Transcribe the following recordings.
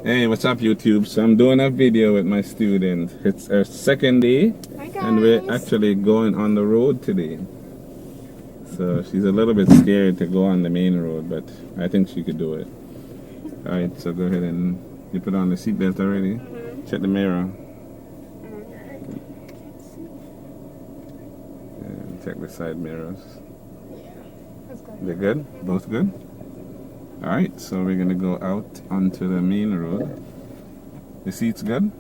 Hey, what's up, YouTube? So I'm doing a video with my student. It's our second day, Hi and we're guys. actually going on the road today. So she's a little bit scared to go on the main road, but I think she could do it. All right, so go ahead and you put on the seatbelt already. Check the mirror and check the side mirrors. That's good. They're good? Both good? All right, so we're gonna go out onto the main road. The seat's good?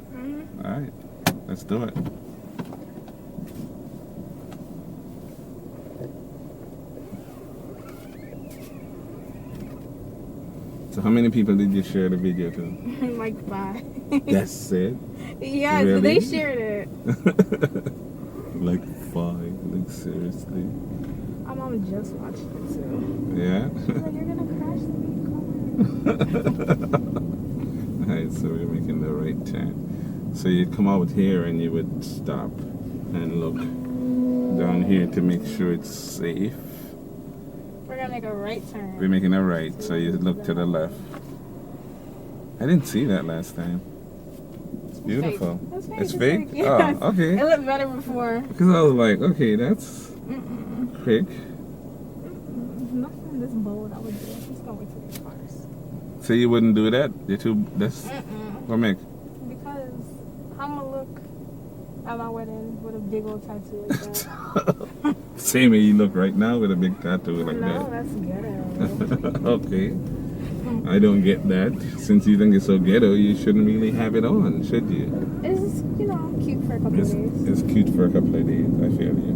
All right, let's do it. So how many people did you share the video to? Like 5. That's it? Yes, Really? they shared it. Like 5, like seriously? My mom just watched it too. Yeah? She's like, you're gonna crash the Alright, so we're making the right turn. So you come out here and you would stop and look down here to make sure it's safe. We're gonna make a right turn. We're making a right, so you look to the left. I didn't see that last time. It's beautiful. It's fake. It's fake? Yes. Oh, okay. It looked better before. Because I was like, okay, that's quick. Nothing this bold I would do. I'm just gonna wait till these cars. So you wouldn't do that? You're too, that's, what make? Because I'm gonna look at my wedding with a big old tattoo like that. Same way you look right now with a big tattoo like No, that's ghetto. that. Okay. I don't get that. Since you think it's so ghetto, you shouldn't really have it on, should you? It's, cute for a couple of days. It's cute for a couple of days, I feel you.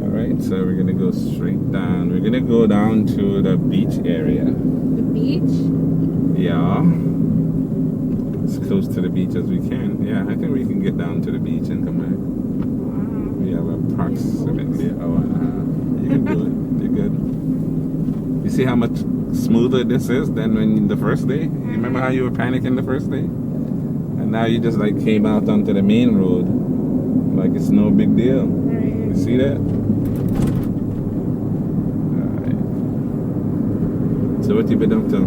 Alright, so we're gonna go straight down. We're gonna go down to the beach area. The beach? Yeah. As close to the beach as we can. Yeah, I think we can get down to the beach and come back. We have approximately an hour and a half. You can do it. You're good. You see how much smoother this is than when the first day? You remember how you were panicking the first day? And now you just like came out onto the main road like it's no big deal. You see that? Alright. So what you been up to?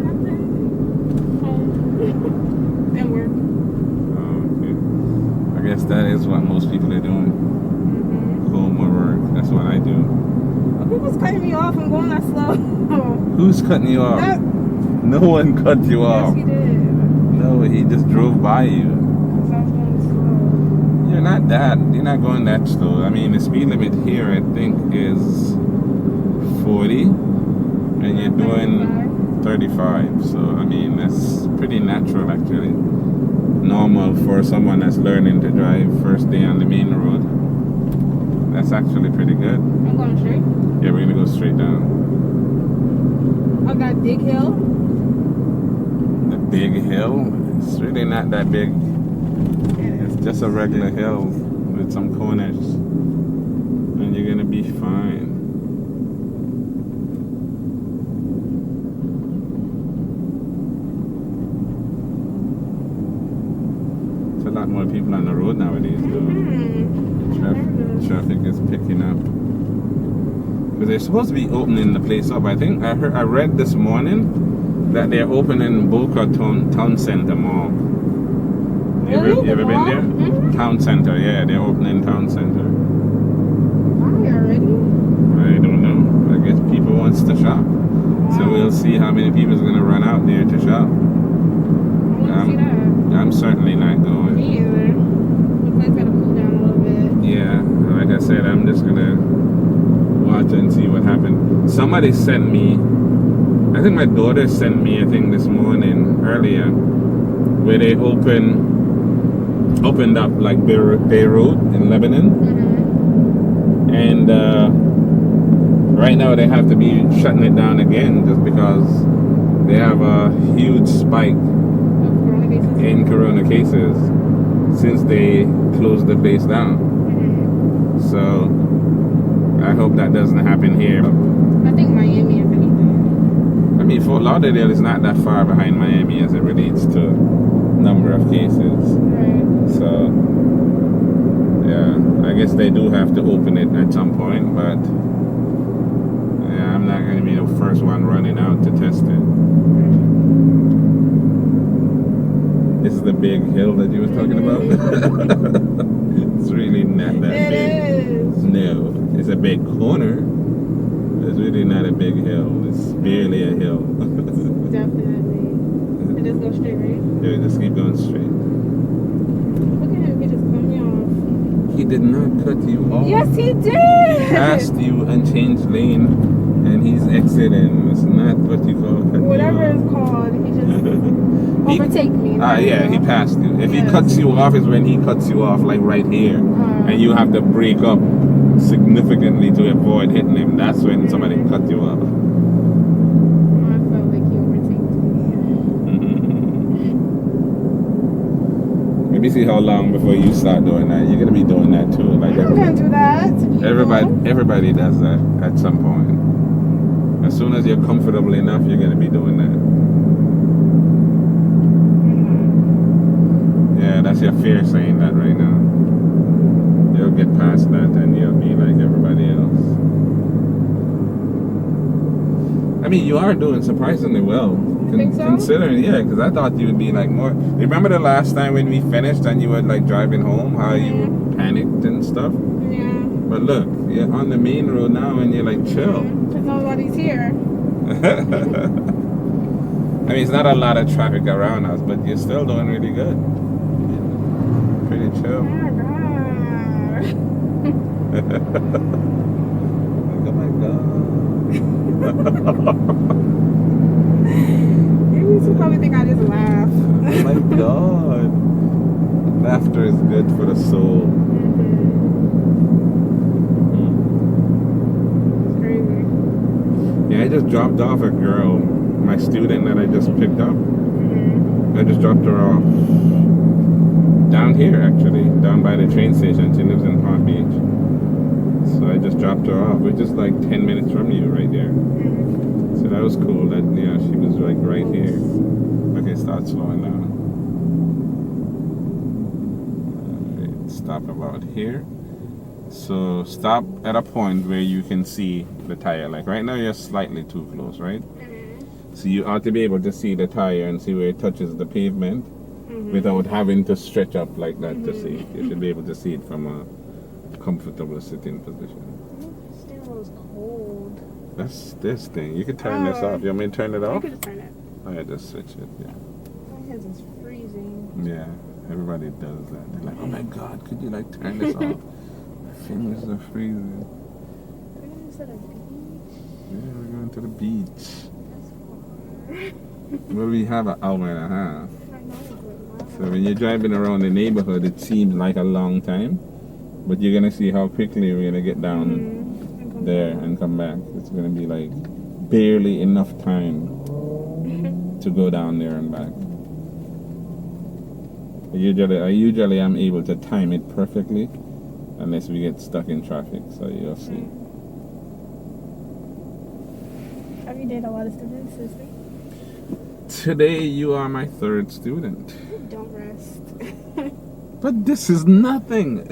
Nothing. Home. And work. Oh, okay. I guess that is what most people are doing. Home or work. That's what I do. Well, people's cutting me off and going that slow. Who's cutting you off? No one cut you off. Yes, he did. No, he just drove by you. Because I was going slow. You're not going that slow. I mean, the speed limit here, I think, is 40, and you're doing 35. So, I mean, that's pretty natural, actually. Normal for someone that's learning to drive first day on the main road. That's actually pretty good. I'm going straight. Yeah, we're gonna go straight down. I got big hill. The big hill, it's really not that big. It's just a regular hill with some corners, and you're gonna be fine. There's a lot more people on the road nowadays, though. Traffic is picking up. Because they're supposed to be opening the place up. I think I read this morning that they're opening Boca Town Center Mall. Really? You ever been there? Town Center, yeah, they're opening Town Center. Why already? I don't know. I guess people wants to shop. So we'll see how many people is gonna run out there to shop. I want to see that. I'm certainly not going. Me either. The place gotta cool down a little bit. Yeah, like I said, I'm just gonna watch and see what happened. Somebody sent me, I think my daughter sent me a thing this morning, earlier, where they opened up like Beirut in Lebanon. And right now they have to be shutting it down again just because they have a huge spike in corona cases since they closed the place down. So I hope that doesn't happen here. I think Miami, if anything. I mean, Fort Lauderdale is not that far behind Miami as it relates to number of cases. So, yeah, I guess they do have to open it at some point, but yeah, I'm not going to be the first one running out to test it. the big hill that you were talking about. It's really not that It big. is. No, it's a big corner. It's really not a big hill. It's barely a hill. Definitely. And just go straight, right? Yeah, just keep going straight. Look at him. He just cut me off. He did not cut you off. Yes, he did. He passed you and changed lane, and he's exiting. It's not what you call cutting Whatever you it's called. He just He- overtake me. yeah, he passed you. If he Yes. cuts you off, is when he cuts you off, like right here, and you have to break up significantly to avoid hitting him. That's when somebody cut you off. I felt like he overtaked me. Maybe see how long before you start doing that. You're gonna be doing that too. Like I'm gonna do that. to people. everybody does that at some point. As soon as you're comfortable enough, you're gonna be doing that. Yeah, that's your fear saying that right now. You'll get past that and you'll be like everybody else. I mean, you are doing surprisingly well. You think so? Considering, yeah, because I thought you would be like more. Remember the last time when we finished and you were like driving home, how you panicked and stuff? Yeah. But look, you're on the main road now and you're like chill. Because nobody's here. I mean, it's not a lot of traffic around us, but you're still doing really good. Pretty chill. Like, oh my god. You probably think I just laugh. Oh my god. Laughter is good for the soul. It's crazy. Yeah, I just dropped off a girl, my student that I just picked up. I just dropped her off down here, actually, down by the train station. She lives in Palm Beach. So I just dropped her off. We're just like 10 minutes from you right there. So that was cool that, yeah, she was like right here. Okay, start slowing down. Alright, stop about here. So stop at a point where you can see the tire. Like right now you're slightly too close, right? So you ought to be able to see the tire and see where it touches the pavement without having to stretch up like that to see it. You should be able to see it from a comfortable sitting position. It was cold. That's this thing. You can turn this off. You want me to turn it You off? could just turn it. Oh yeah, just switch it. Yeah. My hands is freezing. Yeah. Everybody does that. They're like, oh my god, could you like turn this off? My fingers are freezing. We're going to the beach. Yeah, we're going to the beach. That's far. Well, we have an hour and a half. I know, but wow. So when you're driving around the neighborhood, it seems like a long time. But you're gonna see how quickly we're gonna get down there and come back. It's gonna be like barely enough time to go down there and back. I usually am able to time it perfectly, unless we get stuck in traffic. So you'll see. Have you dated a lot of students this week? Today you are my third student, Don't rest. but this is nothing.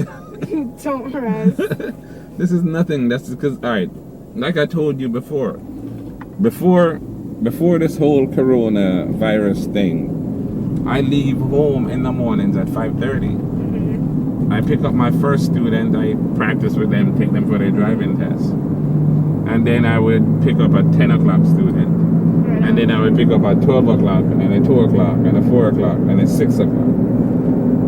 Don't rest. This is nothing. That's because, all right, like I told you before this whole coronavirus thing, I leave home in the mornings at 5:30. I pick up my first student, I practice with them, take them for their driving test. And then I would pick up a 10 o'clock student. And then I would pick up at 12 o'clock, and a 2 o'clock, and a 4 o'clock, and a 6 o'clock.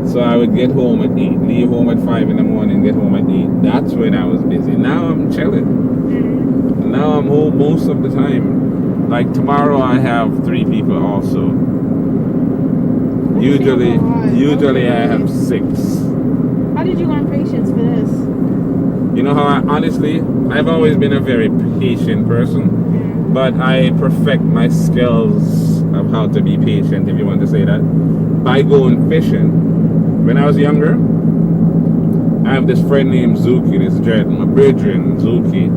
So I would get home at 8, leave home at 5 in the morning, get home at 8. That's when I was busy. Now I'm chilling. Now I'm home most of the time. Like tomorrow I have 3 people also. Usually I have 6. How did you learn patience for this? You know how honestly, I've always been a very patient person, but I perfect my skills of how to be patient, if you want to say that, by going fishing. When I was younger, I have this friend named Zuki, this Jared, my brethren, Zuki.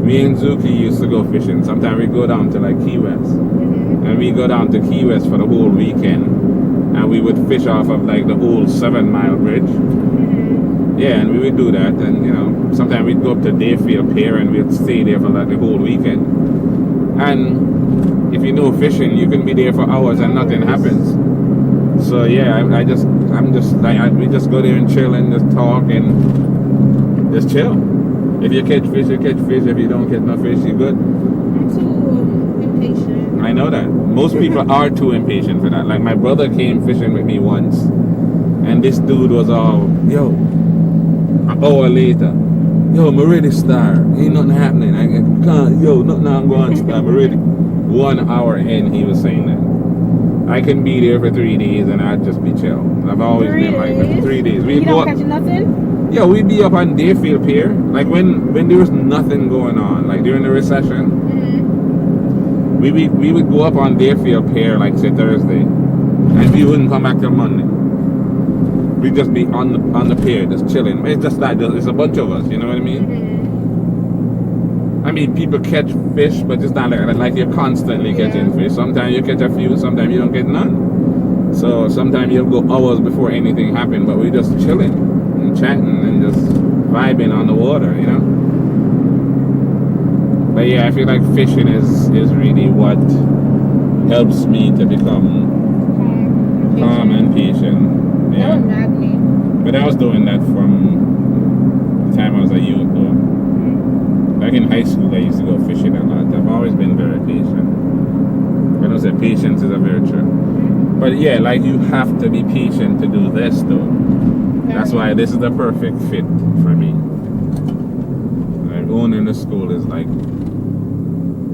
Me and Zuki used to go fishing. Sometimes we go down to like Key West. And we go down to Key West for the whole weekend. And we would fish off of like the old 7 Mile Bridge. Yeah, and we would do that. And you know, sometimes we'd go up to Dayfield Pier and we'd stay there for like the whole weekend. And if you know fishing, you can be there for hours and nothing happens. So yeah, we just go there and chill and just talk and just chill. If you catch fish, you catch fish. If you don't catch no fish, you good. I'm too impatient. I know that. Most people are too impatient for that. Like my brother came fishing with me once, and this dude was all, yo, an hour later, yo, I'm ready, star. Ain't nothing happening. I can't, yo, nothing I'm going to star. I'm ready. 1 hour in, he was saying that. I can be there for 3 days and I'd just be chill. I've always been like that. 3 days. You don't catch nothing? Yeah, we'd be up on Deerfield Pier. Like when there was nothing going on, like during the recession, we would go up on Deerfield Pier like say Thursday, and we wouldn't come back till Monday. We'd just be on the pier, just chilling. It's just that it's a bunch of us. You know what I mean? I mean, people catch fish, but it's not like you're constantly catching fish. Sometimes you catch a few, sometimes you don't get none. So sometimes you'll go hours before anything happens, but we're just chilling and chatting and just vibing on the water, you know? But yeah, I feel like fishing is really what helps me to become calm and patient. That Yeah. would mad me. But I was doing that from the time I was a youth, though. Back in high school, I used to go fishing a lot. I've always been very patient. I don't say patience is a virtue. But yeah, like you have to be patient to do this, though. That's why this is the perfect fit for me. Like owning the school is like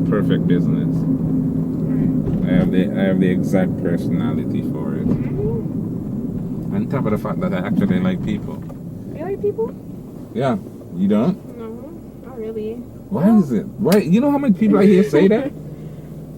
perfect business. I have the exact personality for it. On top of the fact that I actually like people. You like people? Yeah, you don't? No, not really. Why is it? Why? You know how many people I hear say that?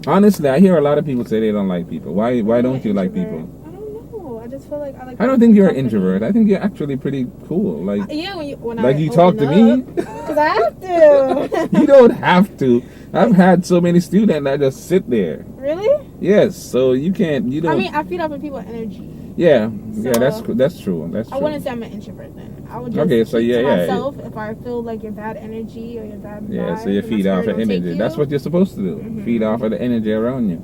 Honestly, I hear a lot of people say they don't like people. Why don't you like people? I don't know. I just feel like I like. I don't think you're an company. introvert. I think you're actually pretty cool. Like Yeah, when like I you talk to me. Because I have to. You don't have to. I've had so many students that just sit there. Really? Yes, so you can't. You don't. I mean, I feed off of people's energy. Yeah, So, yeah, that's true. That's true. I wouldn't say I'm an introvert then. I would just Okay, so keep yeah, to yeah. myself if I feel like you're bad energy or you're bad Yeah, vibe, so you and feed my off spirit of don't take energy. you. That's what you're supposed to do. Feed off of the energy around you.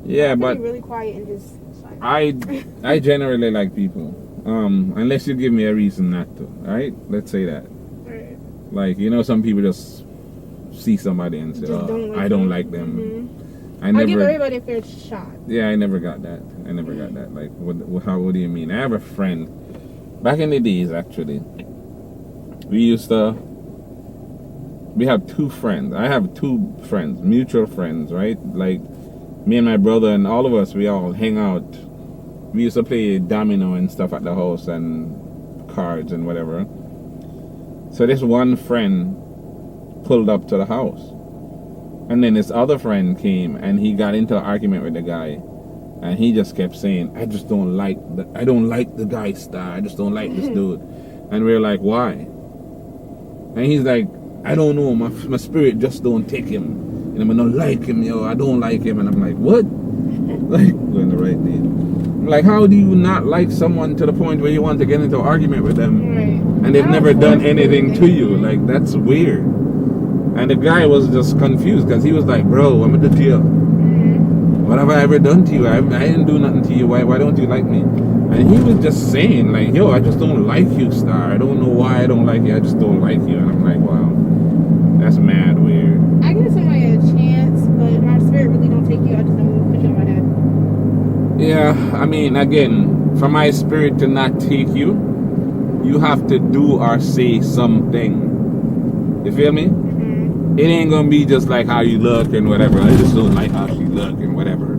Yeah, I'm but really quiet and just silent. I generally like people. Unless you give me a reason not to. Right? Let's say that. Right. Like, you know, some people just see somebody and say, Just "Oh, don't like I don't them." like them." Mhm. I I'll give never. everybody a fair shot. Yeah, I never got that. I never got that. Like, what do you mean? I have a friend. Back in the days, actually, we have two friends. I have two friends, mutual friends, right? Like, me and my brother and all of us, we all hang out. We used to play domino and stuff at the house and cards and whatever. So this one friend pulled up to the house. And then this other friend came and he got into an argument with the guy. And he just kept saying, I don't like the guy star. I just don't like this dude. And we were like, why? And he's like, I don't know. My spirit just don't take him. And I'm not like him, yo. I don't like him. And I'm like, what? Like, we're in the right name. I'm like, how do you not like someone to the point where you want to get into an argument with them? Right. And they've never done anything to you? Like, that's weird. And the guy was just confused because he was like, bro, I'm gonna do to you. What have I ever done to you? I didn't do nothing to you. Why don't you like me? And he was just saying, like, yo, I just don't like you, star. I don't know why I don't like you. I just don't like you. And I'm like, wow, that's mad weird. I give somebody a chance, but if my spirit really don't take you, I just don't put you on my head. Yeah, I mean, again, for my spirit to not take you, you have to do or say something. You feel me? It ain't gonna be just like how you look and whatever. I just don't like how she look and whatever.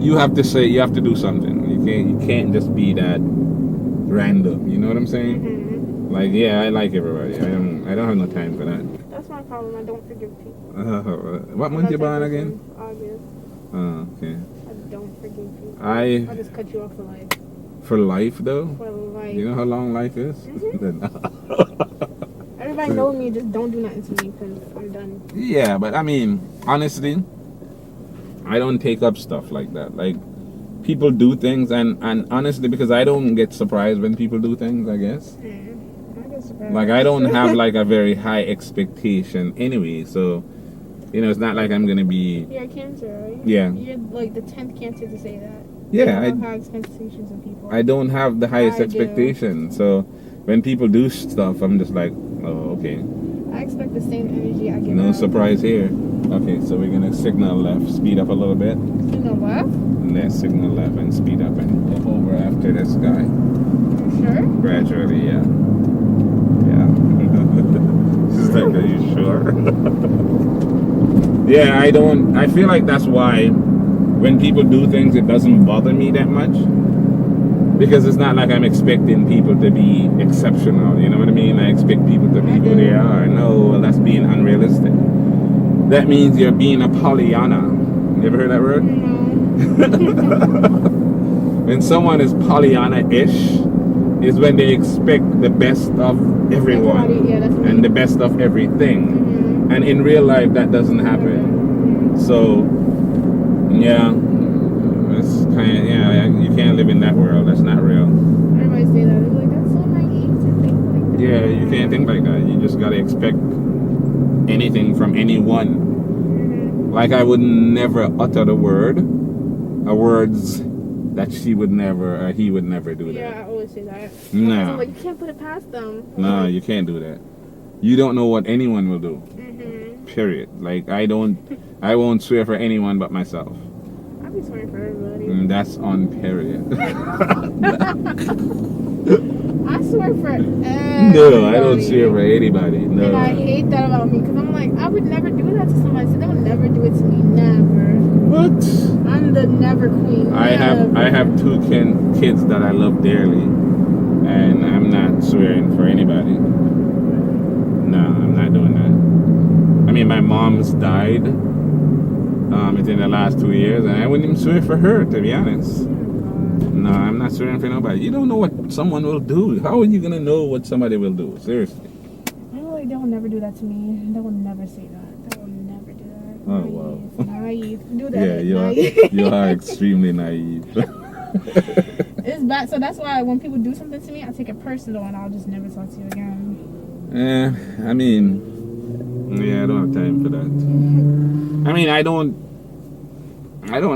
You have to say, you have to do something. You can't just be that random. You know what I'm saying? Like, yeah, I like everybody. I don't have no time for that. That's my problem. I don't forgive people. What month you born again? August. Oh, okay. I don't forgive people. I I'll just cut you off for life. for life though. For life. You know how long life is? Everybody knows me. Just don't do nothing to me because I'm done. Yeah, but I mean, honestly, I don't take up stuff like that. Like, people do things, and honestly, because I don't get surprised when people do things, I guess. I get surprised. Like, I don't have like a very high expectation anyway, so, you know, it's not like I'm gonna be. You're a Cancer, right? Yeah. You're like the 10th Cancer to say that. Yeah, I don't have expectations of people. I don't have the highest I do. expectation. So when people do stuff, I'm just like, oh, okay. I expect the same energy I give No out. surprise here. Okay, so we're gonna signal left, speed up a little bit. You know what? Let's signal left and speed up and go over after this guy. You sure? Gradually, yeah. Yeah. She's like, are you sure? Yeah, I feel like that's why when people do things, it doesn't bother me that much. Because it's not like I'm expecting people to be exceptional, you know what I mean? I expect people to be who they are. No, well, that's being unrealistic. That means you're being a Pollyanna. You ever heard that word? No. When someone is Pollyanna-ish, is when they expect the best of everyone Everybody, yeah, that's me. and the best of everything. Mhm. And in real life, that doesn't happen. So, yeah, it's kind of, yeah, you can't live in that world. That's not real. Everybody say that. They're like, that's so naive to think like that. Yeah, you can't think like that. You just gotta expect anything from anyone. Mhm. Like I would never utter the word, or words that she would never, or he would never do Yeah, I that. always say that. No. I'm like, you can't put it past them. No, you can't do that. You don't know what anyone will do. Mm-hmm. Period. Like I won't swear for anyone but myself. I be swearing for everybody. And that's on period. I swear for everybody. No, I don't swear for anybody. No. And I hate that about me because I'm like, I would never do that to somebody. So they would never do it to me. Never. What? I'm the never queen. I have two kids that I love dearly, and I'm not swearing for anybody. No, I'm not doing that. I mean, my mom's died within the last 2 years, and I wouldn't even swear for her, to be honest. No, I'm not swearing for nobody. You don't know what someone will do. How are you gonna know what somebody will do? Seriously. I feel like they will never do that to me. They will never say that. They will never do that. Oh, wow. Naive. Do that. Yeah, Naive. you are extremely naive. It's bad. So that's why when people do something to me, I take it personal and I'll just never talk to you again. I mean, yeah, I don't have time for that. I mean, I don't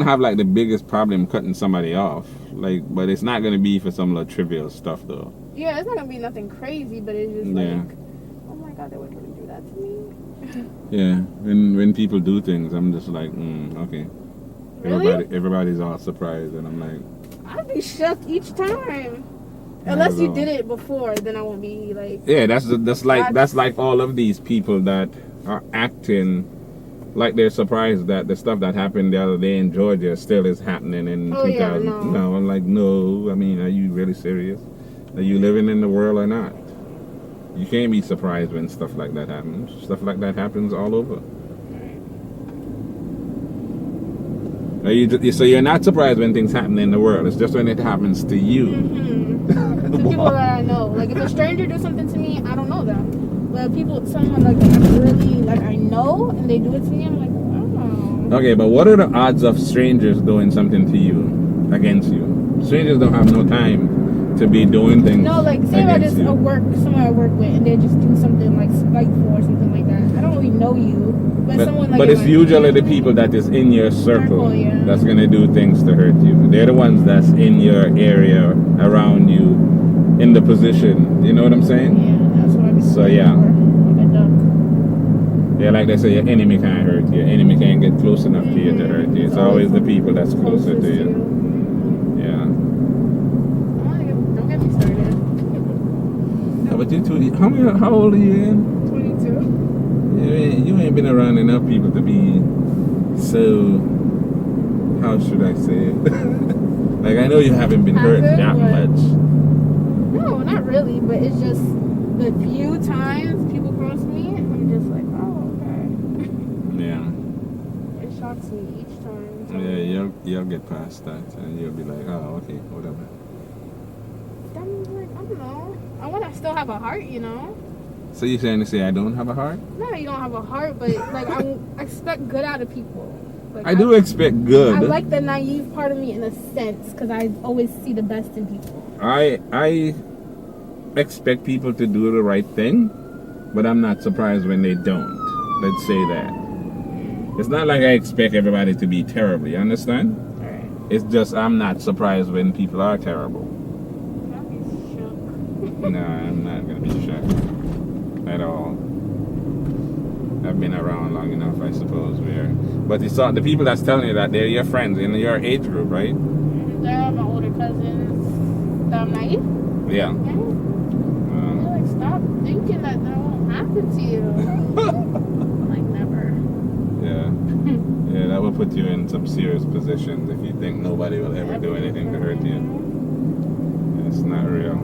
have like the biggest problem cutting somebody off. Like, but it's not gonna be for some little trivial stuff though. Yeah, it's not gonna be nothing crazy, but it's just Yeah. like, oh my god, they would really do that to me. Yeah, when people do things, I'm just like, okay. Really? Everybody's all surprised, and I'm like, I'd be shocked each time. Not Unless at you all. did it before, then I won't be like. yeah, that's like all of these people that are acting like they're surprised that the stuff that happened the other day in Georgia still is happening in Oh, 2000. yeah, no. No, I'm like, no. I mean, are you really serious? Are you living in the world or not? You can't be surprised when stuff like that happens. Stuff like that happens all over. So you're not surprised when things happen in the world. It's just when it happens to you. Mm-hmm. To people that I know. Like if a stranger do something to me, I don't know them. But someone like I really like I know and they do it to me, I'm like, oh. Okay, but what are the odds of strangers doing something to you against you? Strangers don't have no time to be doing things. No, like say if I against just you. someone I work with and they just do something like spiteful or something like that. I don't really know you, but someone like. But in it's my usually the family- people that is in your circle Circle, yeah. that's gonna do things to hurt you. They're the ones that's in your area, around you, in the position. You know what I'm saying? Yeah, that's what I be. So, yeah. Like a duck. Yeah, like they say, your enemy can't hurt you. Your enemy can't get close enough to you to hurt you. It's always the people that's closer to you. Yeah. Don't get me started. Yeah, but you two, how old are you in? 22. You ain't been around enough people to be so, how should I say it? Like, I know you haven't been hurt Passive, that but- much. No, not really, but it's just the few times people cross me, I'm just like, oh, okay. Yeah. It shocks me each time. So Yeah, you'll get past that and you'll be like, oh, okay, whatever. I'm like, I don't know. I want to still have a heart, you know? So you're trying to say I don't have a heart? No, you don't have a heart, but like I expect good out of people. Like, I do expect good. I like the naive part of me in a sense because I always see the best in people. I expect people to do the right thing, but I'm not surprised when they don't. Let's say that. It's not like I expect everybody to be terrible, you understand? Alright. It's just I'm not surprised when people are terrible. I'd be shook. No, I'm not gonna be shocked at all. I've been around long enough, I suppose. But it's not the people that's telling you that they're your friends in your age group, right? They're my older cousins. That I'm naive. Yeah. They're like, stop thinking that won't happen to you. Like, never. Yeah. Yeah, that will put you in some serious positions if you think nobody will ever do anything to hurt you. It's not real.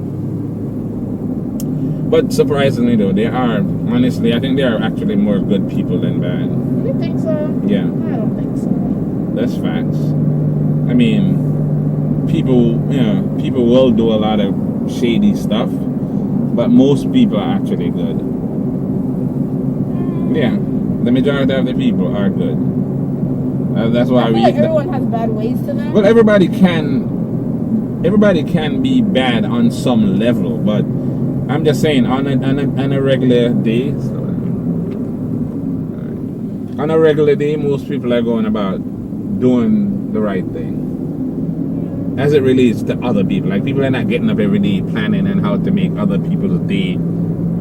But surprisingly though, honestly, I think there are actually more good people than bad. You think so? Yeah. I don't think so. That's facts. I mean, people will do a lot of shady stuff, but most people are actually good. Yeah, the majority of the people are good. That's why I feel like everyone has bad ways to them. Well, everybody can be bad on some level, but I'm just saying on a regular day. On a regular day, most people are going about doing the right thing. As it relates to other people. Like, people are not getting up every day planning on how to make other people's day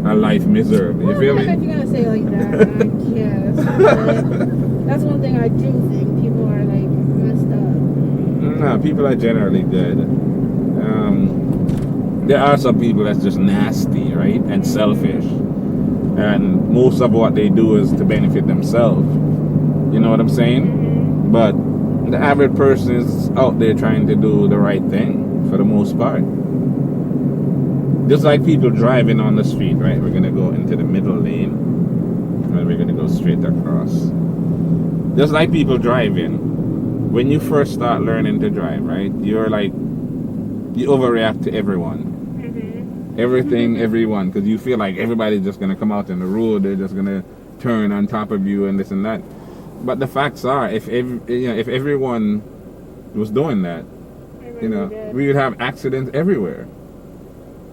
a life miserable. You feel me? If you're gonna say like that, I guess. But that's one thing I do think. People are like messed up. No, people are generally good. There are some people that's just nasty, right? And selfish. And most of what they do is to benefit themselves. You know what I'm saying? But the average person is out there trying to do the right thing for the most part. Just like people driving on the street, right? We're going to go into the middle lane and we're going to go straight across. Just like people driving, when you first start learning to drive, right? You overreact to everyone. Everything, everyone, because you feel like everybody's just going to come out in the road, they're just going to turn on top of you and this and that. But the facts are, if everyone was doing that, we would have accidents everywhere.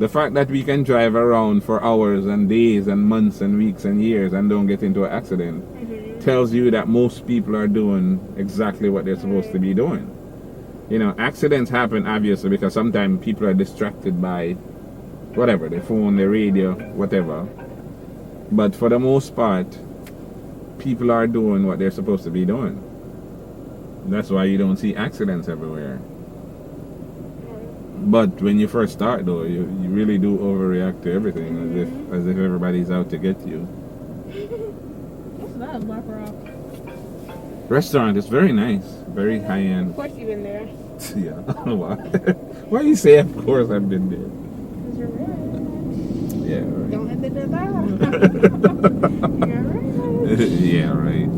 The fact that we can drive around for hours and days and months and weeks and years and don't get into an accident tells you that most people are doing exactly what they're supposed to be doing. Accidents happen obviously because sometimes people are distracted by whatever, their phone, their radio, whatever. But for the most part, people are doing what they're supposed to be doing. That's why you don't see accidents everywhere. But when you first start though, you really do overreact to everything as if everybody's out to get you. What's that, Black Rock? Restaurant is very nice, very high end. Of course you've been there. Yeah, I don't know why. Why you say of course I've been there? Because you're rich. Yeah, right. Don't let it do that. You're rich. Yeah, right.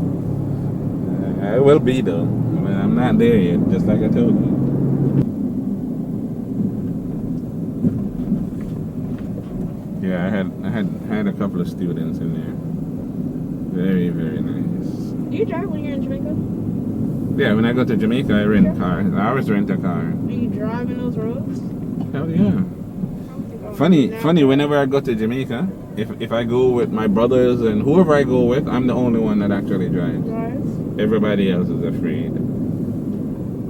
I will be though. I mean, I'm not there yet, just like I told you. Yeah, I had a couple of students in there. Very, very nice. Do you drive when you're in Jamaica? Yeah, when I go to Jamaica, I rent cars. I always rent a car. Do you drive in those roads? Hell yeah. Funny. Whenever I go to Jamaica, if I go with my brothers and whoever I go with, I'm the only one that actually drives. Everybody else is afraid.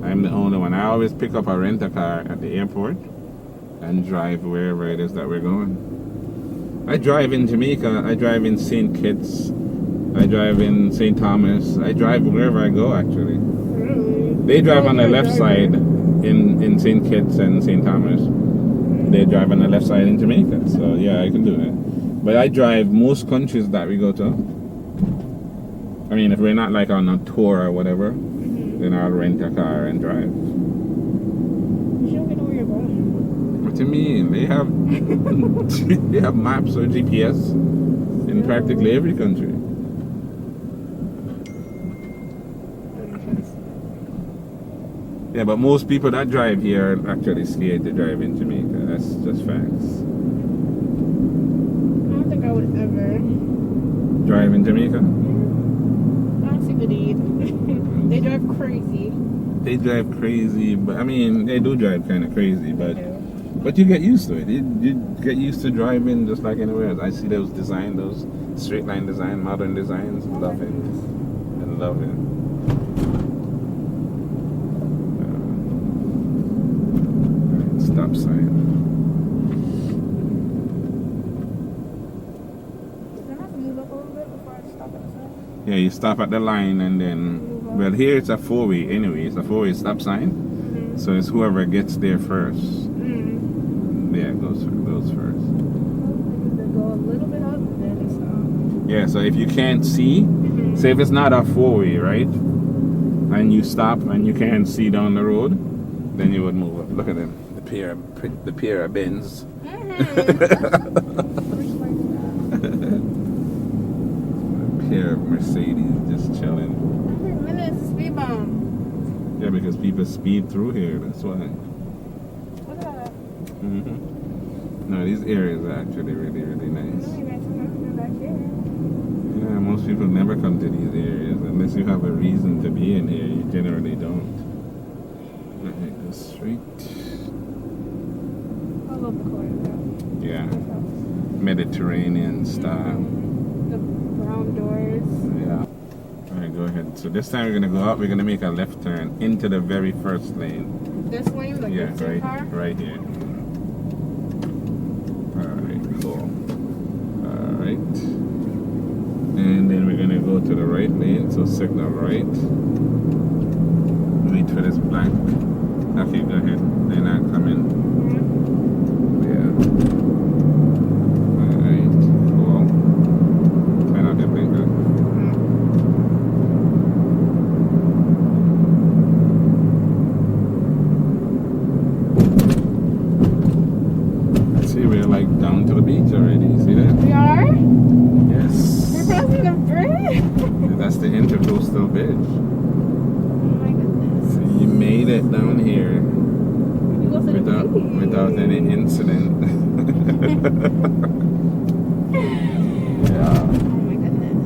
I'm the only one. I always pick up a rent-a-car at the airport and drive wherever it is that we're going. I drive in Jamaica. I drive in St. Kitts. I drive in St. Thomas. I drive wherever I go, actually. Really? They drive on the left side in St. Kitts and St. Thomas. They drive on the left side in Jamaica. So, yeah, I can do that. But I drive most countries that we go to. I mean, if we're not like on a tour or whatever, then I'll rent a car and drive. You don't get to where you're going. What do you mean? They have they have maps or GPS in practically every country. Yeah, but most people that drive here are actually scared to drive in Jamaica. That's just facts. I don't think I would ever. Drive in Jamaica? I don't see the need. They drive crazy. They drive crazy, but I mean, they do drive kind of crazy, but you get used to it. You get used to driving just like anywhere else. I see those straight line design, modern designs. Love it. I love it. Yeah, you stop at the line and then, well, here it's a four-way anyway. It's a four-way stop sign. Mm-hmm. So it's whoever gets there first. Mm-hmm. Yeah, goes first. They go a little bit up, then they stop. Yeah, so if you can't see, Mm-hmm. say if it's not a four-way, right? And you stop and you can't see down the road, then you would move up. Look at them. The pair of bins. Pair of Mercedes just chilling. Oh my goodness, speed bump. Yeah, because people speed through here. That's why. Look at that. No, these areas are actually really, really nice. Really nice apartment back here. Yeah, most people never come to these areas unless you have a reason to be in here. You generally don't. Alright, go straight. I love the color though. Yeah, Mediterranean style. The brown doors. Yeah. Alright, go ahead. So this time we're gonna go out. We're gonna make a left turn into the very first lane. This lane, like Yeah, this car. right here. Alright, cool. Alright. And then we're gonna go to the right lane, so signal right. Wait for this black. Okay, go ahead. They're not coming. Yeah. Alright, cool. Try not to blink that. See, we're like down to the beach already. See that? We are? Yes. We're passing the bridge? That's the intercoastal bridge. Oh my goodness. So you made it down here We go to the beach. without any incident. Yeah. Oh my goodness.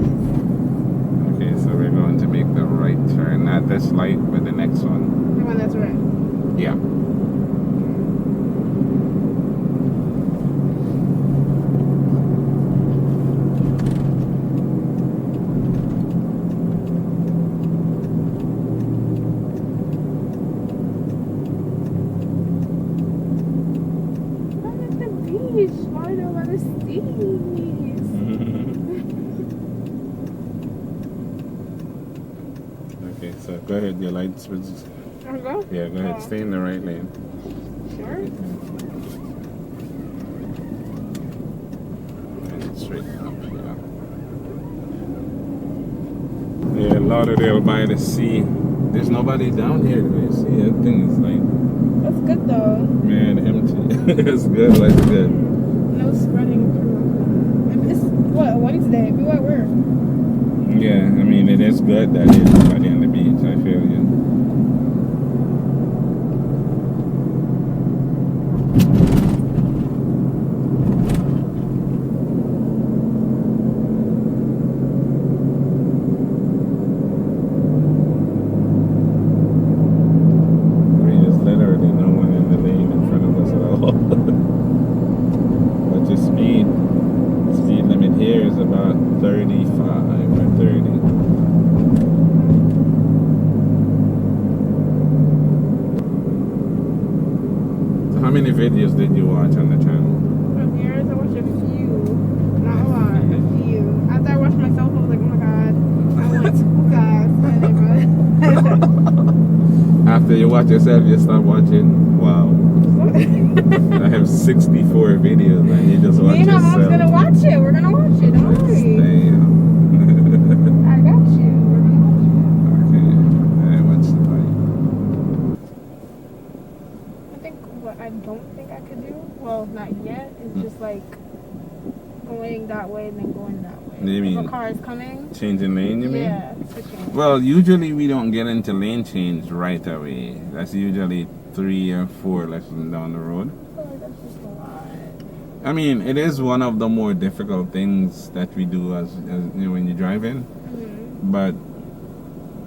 Okay, so we're going to make the right turn. Not this light, but the next one. The one that's red. Yeah. I'm at the beach. Why do I want to see? Okay, so go ahead. Your lights was. Wanna go? Yeah, go ahead. Oh. Stay in the right lane. Sure. And straight up, yeah. Yeah, Lauderdale by the sea. There's nobody down here today. See, that thing is like, That's good though. man, empty. It's good, like good. No spreading through. I mean, this what Wednesday? We at work. Yeah, I mean, it is good that there's nobody on the beach. I feel you. I mean, there's literally no one in the lane in front of us at all. But your speed limit here is about 35 or 30. So how many videos did you watch on the channel? From years, I watched a few. Not a lot, a few. After I watched myself, I was like, oh my god, I went too fast. And After you watch yourself, you stop watching? Wow. I have 64 videos and you just watch Me and my mom's yourself. gonna watch it. We're gonna watch it. Don't worry. Damn. I got you. We're gonna watch Okay. Alright, what's the light? it. I think what I don't think I could do, well, not yet, is just like going that way and then going that way. You mean if a car is coming, changing lane, you mean? yeah, switching. Well, usually we don't get into lane change right away. That's usually 3 or 4 lessons down the road. I feel like that's just a lot. I mean, it is one of the more difficult things that we do as you know, when you drive in. Mm-hmm. But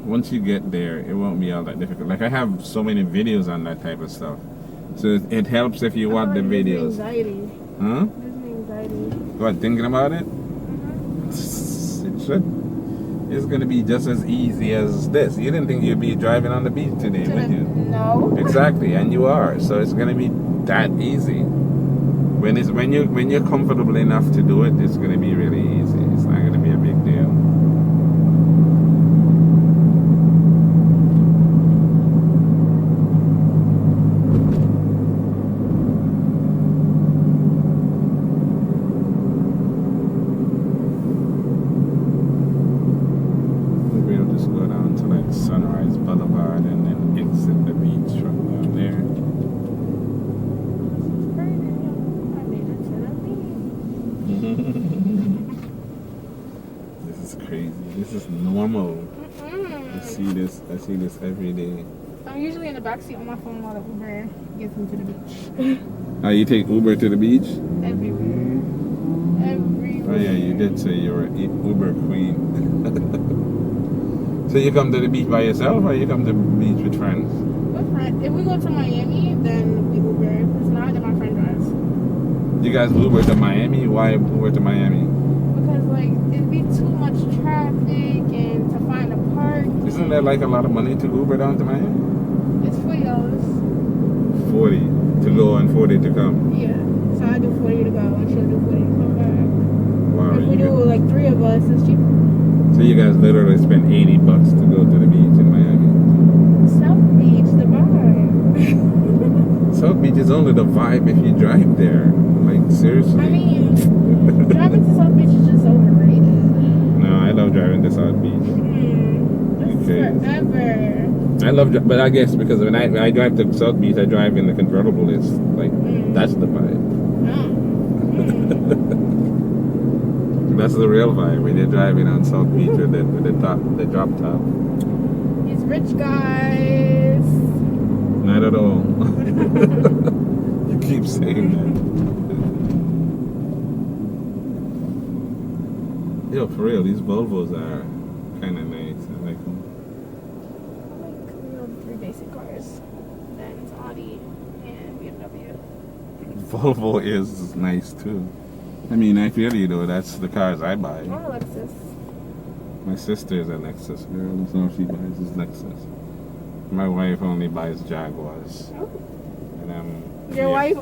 once you get there, it won't be all that difficult. Like I have so many videos on that type of stuff. So it helps if you watch the videos. Anxiety. Huh? Gives me anxiety. What, thinking about it? Mm-hmm. It should. It's gonna be just as easy as this. You didn't think you'd be driving on the beach today, would you? No. Exactly, and you are. So it's gonna be that easy. When you're comfortable enough to do it, it's gonna be really easy. It's not gonna be a big deal. This is normal. Mm-mm. I see this every day. I'm usually in the backseat on my phone while the Uber gets me to the beach. You take Uber to the beach? Everywhere. Everywhere. Oh yeah, you did say you're an Uber queen. So you come to the beach by yourself, or you come to the beach with friends? With friends. If we go to Miami, then we Uber. If it's not, then my friend drives. You guys Uber to Miami? Why Uber to Miami? Because like it'd be too much traffic and to find a park. Isn't that like a lot of money to Uber down to Miami? It's $40. 40 to go and 40 to come. Yeah. So I do 40 to go and she'll do 40 to come back. Wow. If we you do like 3 of us, it's cheaper. So you guys literally spend $80 to go to the beach in Miami. South Beach, the vibe. South Beach is only the vibe if you drive there. Like seriously. I mean, driving to South Beach is just overrated. No, I love driving to South Beach. This Okay. is forever. I love, but I guess because when I drive to South Beach, I drive in the convertible. It's like that's the vibe. That's the real vibe when you're driving on South Beach with the drop top. These rich guys. Not at all. You keep saying that. Yo, for real, these Volvos are kind of nice. I like them. I like 3 basic cars. Benz, Audi, and BMW. Volvo is nice too. I mean, I feel you though. That's the cars I buy. Or Lexus. My sister is a Lexus girl. That's all she buys is Lexus. My wife only buys Jaguars. Oh. And Your wife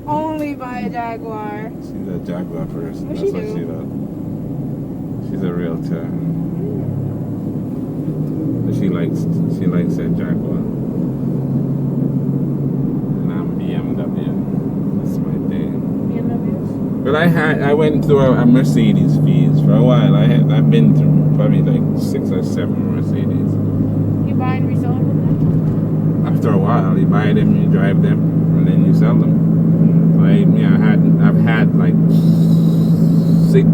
only buy a Jaguar. She's a Jaguar person. What That's she what do? she does. She's a realtor. She likes that Jaguar. And I'm BMW. That's my thing. BMWs. But I went through a Mercedes phase for a while. I've been through probably like 6 or 7 Mercedes. You buy and resell them? After a while, you buy them, you drive them, and then you sell them. I've had like 6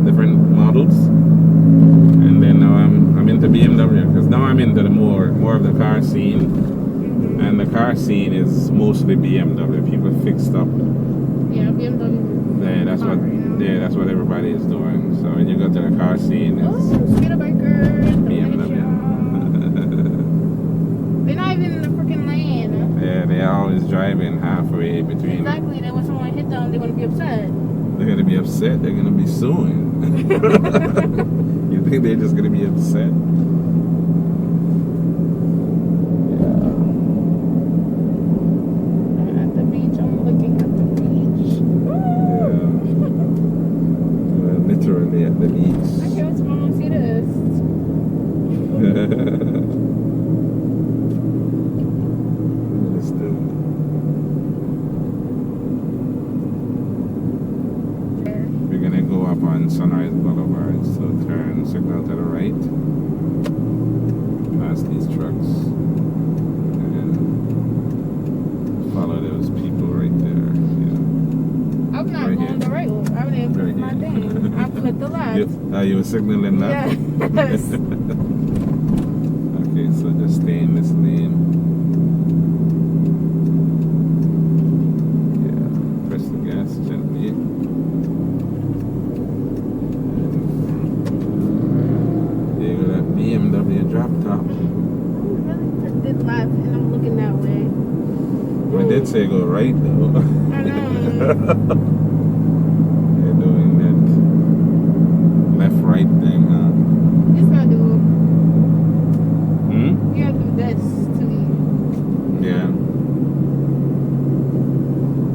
different models, and then now I'm into BMW because now I'm into the more of the car scene, and the car scene is mostly BMW. People fixed up. Yeah, BMW. That's what everybody is doing. So when you go to the car scene, Oh, it's speeder bikers. BMW. They're not even in the freaking lane. Yeah, they're always driving halfway between. Exactly. Then when someone hit them, they're gonna be upset. They're gonna be upset. They're gonna be suing. You think they're just gonna be upset? At the beach, I'm looking at the beach. Yeah. We're literally at the I beach. can't wait till my mom see this. Let's do it. We're gonna go up on Sunrise Boulevard, so turn signal to the right. Past these trucks. And follow those people right there. Yeah. I'm not Right going here. the right way. I didn't put Right my here. thing. I put the left. You were signaling that? Yes. Okay, so just stay in this lane. Yeah, press the gas gently. There you go, that BMW drop top. I did left and I'm looking that way. I did say go right though. I know. You're doing that left-right thing, huh? It's not doable. Hmm? You gotta do this to leave. Yeah.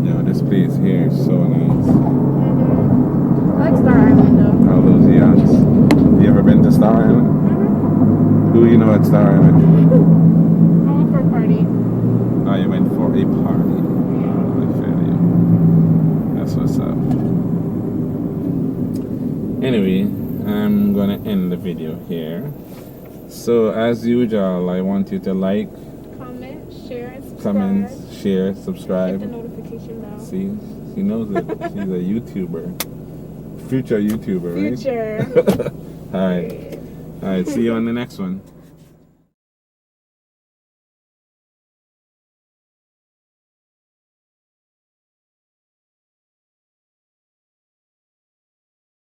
Yo, this place here is so nice. I like Star Island though. All those yachts. You ever been to Star Island? Who you know at Star Island? I went for a party. Oh, you went for a party. Oh, I feel you. That's what's up. Anyway, I'm gonna end the video here. So as usual, I want you to like, Comment, share, and subscribe. comment, share, Hit the subscribe. notification bell. See, she knows it. She's a YouTuber. Future YouTuber, right? Future. All right. All right. See you on the next one.